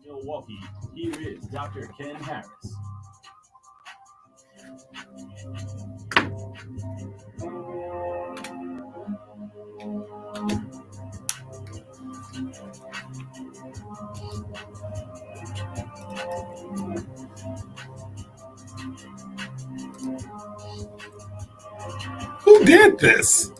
Milwaukee, here is Dr. Ken Harris. Who did this?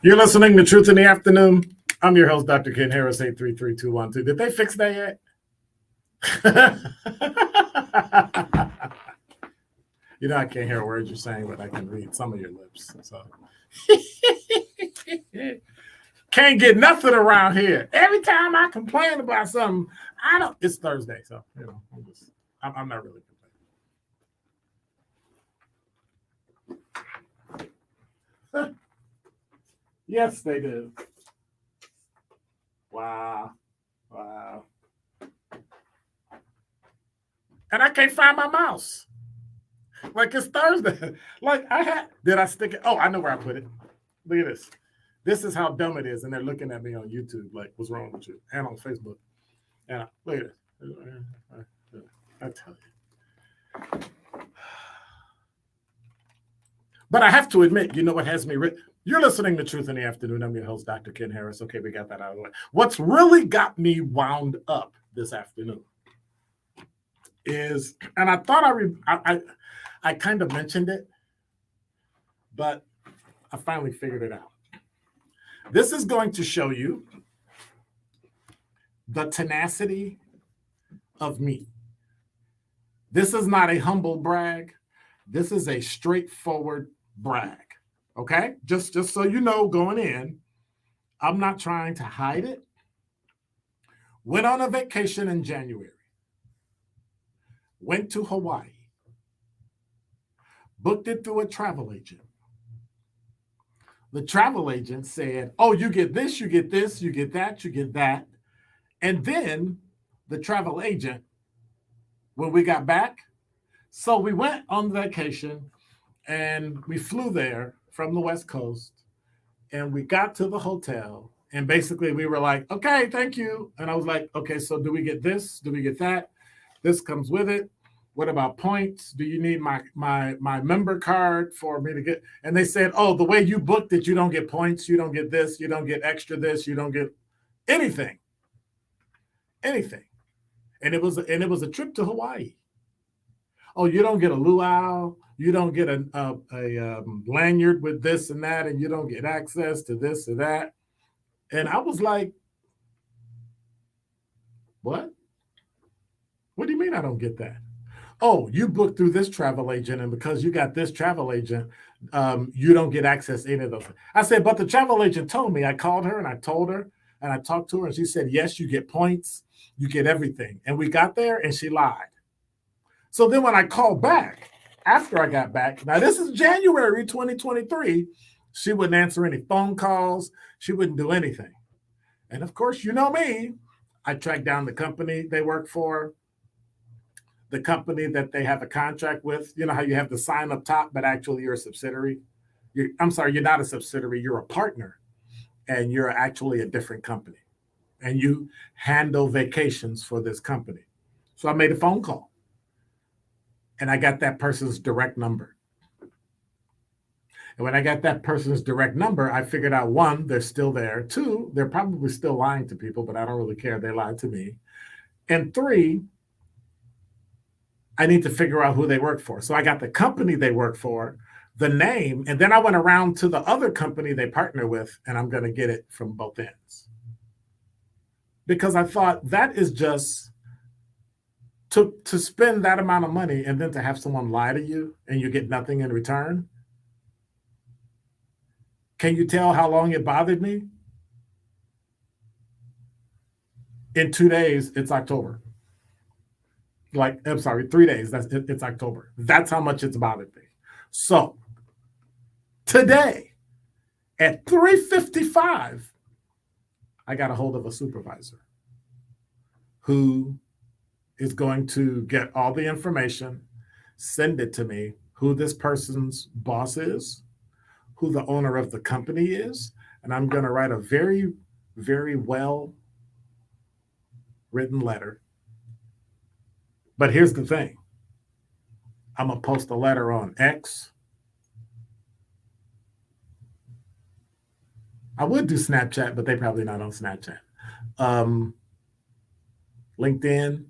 You're listening to Truth in the Afternoon. I'm your host, Dr. Ken Harris, 833-212. Did they fix that yet? You know, I can't hear words you're saying, but I can read some of your lips. So can't get nothing around here. Every time I complain about something, it's Thursday, so you know, I'm not really complaining. Yes, they do. Wow. And I can't find my mouse. Like it's Thursday. Like did I stick it? Oh, I know where I put it. Look at this. This is how dumb it is. And they're looking at me on YouTube like, what's wrong with you? And on Facebook. And look at it. I tell you. But I have to admit, you know what has me written? You're listening to Truth in the Afternoon. I'm your host, Dr. Ken Harris. Okay, we got that out of the way. What's really got me wound up this afternoon is, and I thought I kind of mentioned it, but I finally figured it out. This is going to show you the tenacity of me. This is not a humble brag. This is a straightforward brag. Okay? Just so you know, going in, I'm not trying to hide it. Went on a vacation in January. Went to Hawaii. Booked it through a travel agent. The travel agent said, oh, you get this, you get this, you get that, you get that. And then the travel agent, when we got back, so we went on vacation and we flew there from the West Coast and we got to the hotel and basically we were like, okay, thank you. And I was like, okay, so do we get this? Do we get that? This comes with it. What about points? Do you need my member card for me to get? And they said, oh, the way you booked it, you don't get points. You don't get this. You don't get extra this. You don't get anything. Anything. And it was a trip to Hawaii. Oh, you don't get a luau. You don't get a lanyard with this and that, and you don't get access to this or that. And I was like, what? What do you mean I don't get that? Oh, you booked through this travel agent, and because you got this travel agent, you don't get access to any of those. I said, but the travel agent told me. I called her and I told her and I talked to her, and she said, yes, you get points, you get everything. And we got there and she lied. So then when I called back, after I got back, now this is January 2023, she wouldn't answer any phone calls. She wouldn't do anything. And of course, you know me, I tracked down the company they work for, the company that they have a contract with. You know how you have the sign up top, but actually you're a subsidiary. You're not a subsidiary, you're a partner, and you're actually a different company. And you handle vacations for this company. So I made a phone call. And I got that person's direct number. And when I got that person's direct number, I figured out, one, they're still there. Two, they're probably still lying to people, but I don't really care. They lied to me. And three, I need to figure out who they work for. So I got the company they work for, the name, and then I went around to the other company they partner with, and I'm going to get it from both ends. Because I thought that is just to spend that amount of money and then to have someone lie to you and you get nothing in return. Can you tell how long it bothered me? In 2 days, it's October. I'm sorry, 3 days, it's October. That's how much it's bothered me. So today, At 3:55, I got a hold of a supervisor who is going to get all the information, send it to me, who this person's boss is, who the owner of the company is, and I'm going to write a very, very well written letter. But here's the thing. I'm going to post a letter on X. I would do Snapchat, but they probably not on Snapchat. LinkedIn,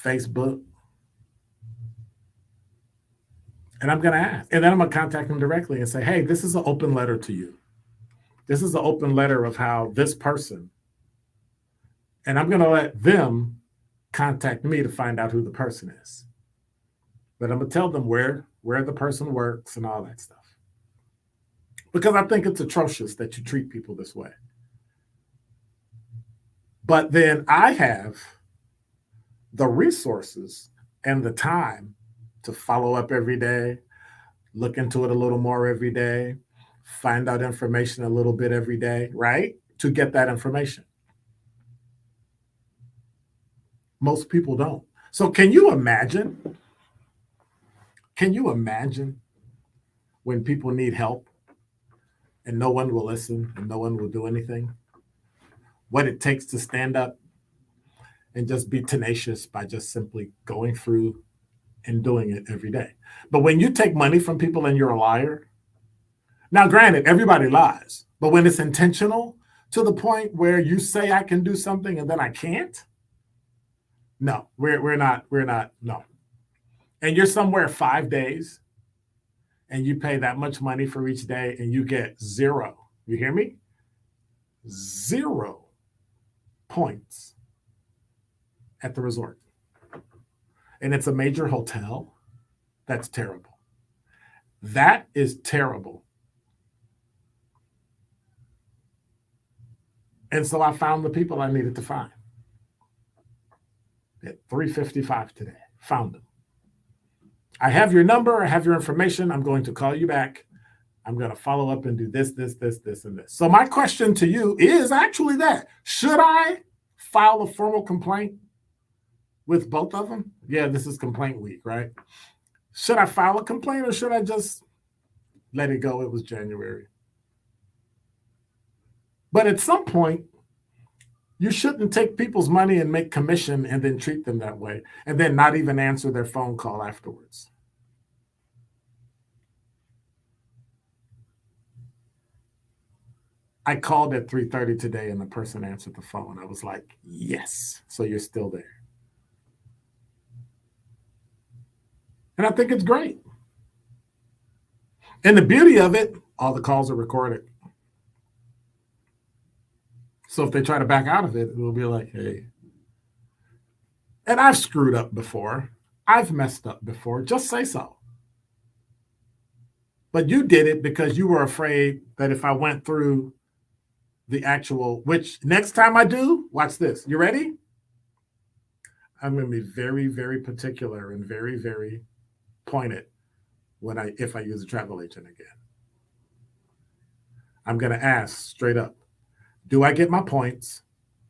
Facebook. And I'm going to ask. And then I'm going to contact them directly and say, hey, this is an open letter to you. This is an open letter of how this person, and I'm going to let them contact me to find out who the person is. But I'm going to tell them where the person works and all that stuff. Because I think it's atrocious that you treat people this way. But then I have the resources and the time to follow up every day, look into it a little more every day, find out information a little bit every day, right? To get that information. Most people don't. So can you imagine? Can you imagine when people need help and no one will listen and no one will do anything? What it takes to stand up and just be tenacious by just simply going through and doing it every day. But when you take money from people and you're a liar, now granted, everybody lies, but when it's intentional to the point where you say I can do something and then I can't, no, we're not, no. And you're somewhere 5 days and you pay that much money for each day and you get zero. You hear me? 0 points at the resort. And it's a major hotel. That's terrible. That is terrible. And so I found the people I needed to find. At 3:55 today, found them. I have your number. I have your information. I'm going to call you back. I'm going to follow up and do this, and this. So my question to you is actually that. Should I file a formal complaint with both of them? Yeah, this is complaint week, right? Should I file a complaint or should I just let it go? It was January. But at some point, you shouldn't take people's money and make commission and then treat them that way and then not even answer their phone call afterwards. I called at 3:30 today and the person answered the phone. I was like, yes, so you're still there. And I think it's great. And the beauty of it, all the calls are recorded. So if they try to back out of it, it will be like, hey. And I've screwed up before. I've messed up before. Just say so. But you did it because you were afraid that if I went through the actual, which next time I do, watch this. You ready? I'm going to be very, very particular and very, very pointed if I use a travel agent again. I'm going to ask straight up, do I get my points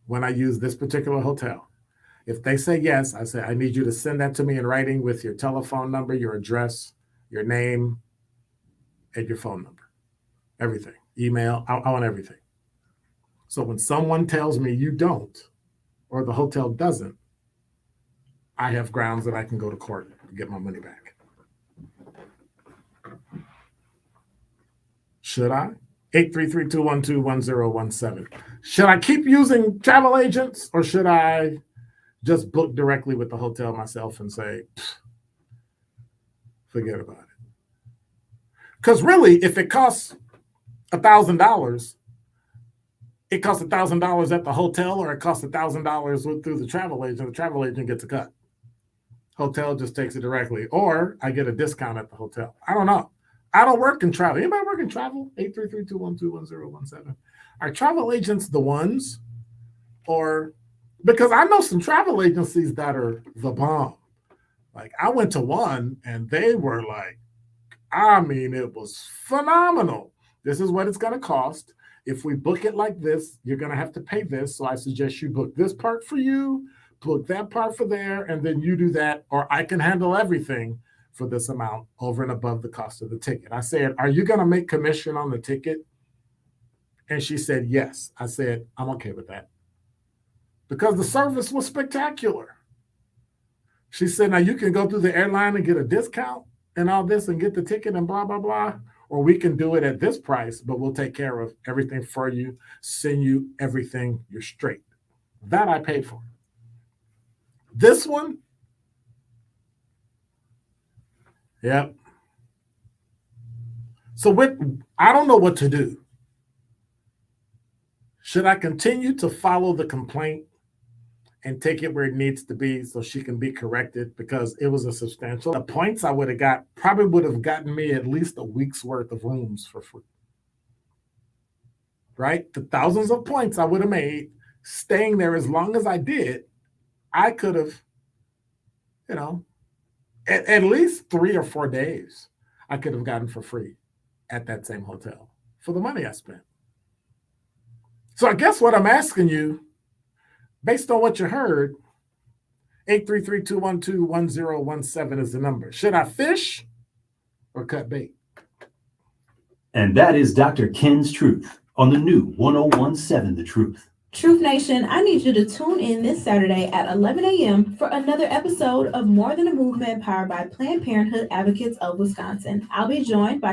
when I use this particular hotel? If they say yes, I say, I need you to send that to me in writing with your telephone number, your address, your name, and your phone number. Everything. Email. I want everything. So when someone tells me you don't, or the hotel doesn't, I have grounds that I can go to court to get my money back. Should I? 833-212-1017. Should I keep using travel agents or should I just book directly with the hotel myself and say, forget about it? Because really, if it costs $1,000, it costs $1,000 at the hotel or it costs $1,000 through the travel agent gets a cut. Hotel just takes it directly. Or I get a discount at the hotel. I don't know. I don't work in travel. Anybody work in travel? 833-212-1017. Are travel agents the ones? Or because I know some travel agencies that are the bomb. Like I went to one and they were like, I mean, it was phenomenal. This is what it's going to cost. If we book it like this, you're going to have to pay this. So I suggest you book this part for you, book that part for there, and then you do that, or I can handle everything for this amount over and above the cost of the ticket. I said, are you going to make commission on the ticket? And she said, yes. I said, I'm okay with that. Because the service was spectacular. She said, now you can go through the airline and get a discount and all this and get the ticket and blah, blah, blah. Or we can do it at this price, but we'll take care of everything for you, send you everything, you're straight. That I paid for. This one, yep. So I don't know what to do. Should I continue to follow the complaint and take it where it needs to be so she can be corrected, because it was a substantial. The points I would have got probably would have gotten me at least a week's worth of rooms for free. Right? The thousands of points I would have made staying there as long as I did, I could have, at least 3 or 4 days I could have gotten for free at that same hotel for the money I spent. So I guess what I'm asking you, based on what you heard, 833-212-1017 is the number. Should I fish or cut bait? And that is Dr. Ken's Truth on the new 1017 The Truth. Truth Nation, I need you to tune in this Saturday at 11 a.m. for another episode of More Than a Movement powered by Planned Parenthood Advocates of Wisconsin. I'll be joined by